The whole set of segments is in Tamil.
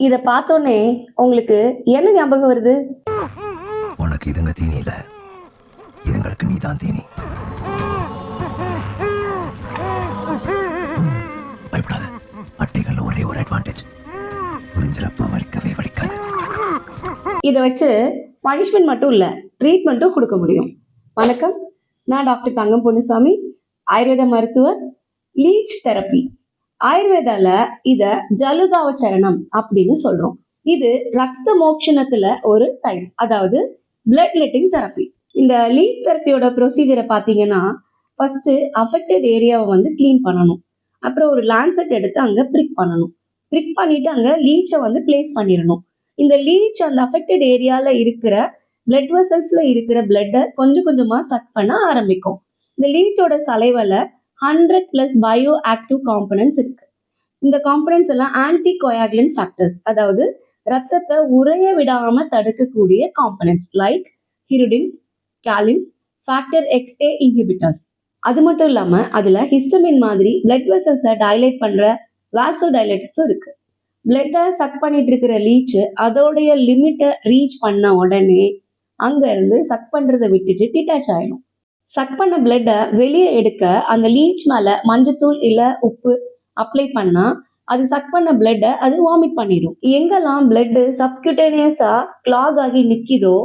இத பார்த்தோன்னே உங்களுக்கு என்ன ஞாபகம் வருது? உனக்கு இதுங்க தீனி இல்ல, இதுங்களுக்கு நீ தான் தீனி. பயப்படாத, அட்டைகள்ல ஒரே ஒரு அட்வான்டேஜ், புரிஞ்சிடப்ப வலிக்கவே வலிக்காது. இதை வச்சு பனிஷ்மெண்ட் மட்டும் இல்ல, ட்ரீட்மெண்ட்டும் கொடுக்க முடியும். வணக்கம், நான் டாக்டர் தங்கம் பொன்னுசாமி, ஆயுர்வேத மருத்துவர். லீச் தெரப்பி, ஆயுர்வேதால இத ஜலுதாவச்சரணம் அப்படின்னு சொல்றோம். இது ரத்த மோட்சணத்துல ஒரு டைப், அதாவது பிளட் லெட்டிங் தெரப்பி. இந்த லீச் தெரப்பியோட ப்ரொசீஜரை பார்த்தீங்கன்னா, ஃபர்ஸ்ட் அஃபெக்டட் ஏரியாவை வந்து கிளீன் பண்ணணும். அப்புறம் ஒரு லான்செட் எடுத்து அங்க பிரிக் பண்ணணும். பிரிக் பண்ணிட்டு அங்க லீச்சை வந்து பிளேஸ் பண்ணிடணும். இந்த லீச் அந்த அஃபெக்டட் ஏரியால இருக்கிற பிளட் வெசல்ஸ்ல இருக்கிற பிளட்டை கொஞ்சம் கொஞ்சமா சக் பண்ண ஆரம்பிக்கும். இந்த லீச்சோட சலைவல 100+ பயோ ஆக்டிவ் காம்பனன்ட்ஸ் இருக்கு. இந்த காம்பனன்ட்ஸ் எல்லாம் ஆன்டி கோயாகுலன்ட் ஃபேக்டர்ஸ், அதாவது ரத்தத்தை உறைய விடாம தடுக்கக்கூடிய காம்பனன்ட்ஸ் லைக் ஹிருடின், காலின், ஃபேக்டர் XA இன்ஹிபிட்டர்ஸ். அது மட்டும் இல்லாம அதுல ஹிஸ்டமின் மாதிரி பிளட் வெசல்ஸை டைலேட் பண்ற வாசோ டைலேட்டர்ஸும் இருக்கு. பிளட்டை சக் பண்ணிட்டு இருக்கிற லீச் அதோடைய லிமிட்டை ரீச் பண்ண உடனே அங்க இருந்து சக் பண்றதை விட்டுட்டு டிட்டாச் ஆயிடும். சக் பண்ண பிளட்டை வெளியே எடுக்க அந்த லீச் மேல மஞ்சத்தூள் இல்ல உப்பு அப்ளை பண்ணா அது சக் பண்ண பிளட்டை அது வாமிட் பண்ணிடும். எங்கெல்லாம் பிளட் சப்கியூட்டேனியஸா கிளாக் ஆகி நிக்குதோ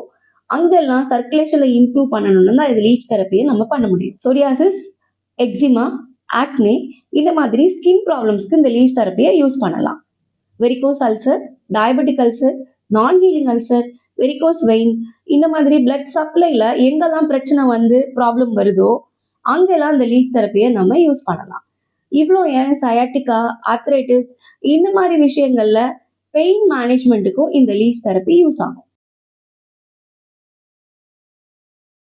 அங்கெல்லாம் சர்க்குலேஷனை இம்ப்ரூவ் பண்ணணும்னு தான் இது லீச் தெரப்பியை நம்ம பண்ண முடியும். சொரியாசிஸ், எக்ஸிமா, ஆக்னே இந்த மாதிரி ஸ்கின் ப்ராப்ளம்ஸ்க்கு இந்த லீச் தெரப்பியை யூஸ் பண்ணலாம். வெரிகோஸ் அல்சர், டயபெட்டிக் அல்சர், நான் ஹீலிங் அல்சர், வெரிகோஸ் வெயின் இந்த மாதிரி பிளட் சப்ளைல எங்கெல்லாம் பிரச்சனை வந்து ப்ராப்ளம் வருதோ அங்கெல்லாம் இந்த லீச் தெரப்பியை நம்ம யூஸ் பண்ணலாம். இவ்வளோ ஏன் சயாட்டிகா, ஆர்த்ரைட்டிஸ் இந்த மாதிரி விஷயங்கள்ல பெயின் மேனேஜ்மெண்ட்டுக்கும் இந்த லீச் தெரப்பி யூஸ் ஆகும்.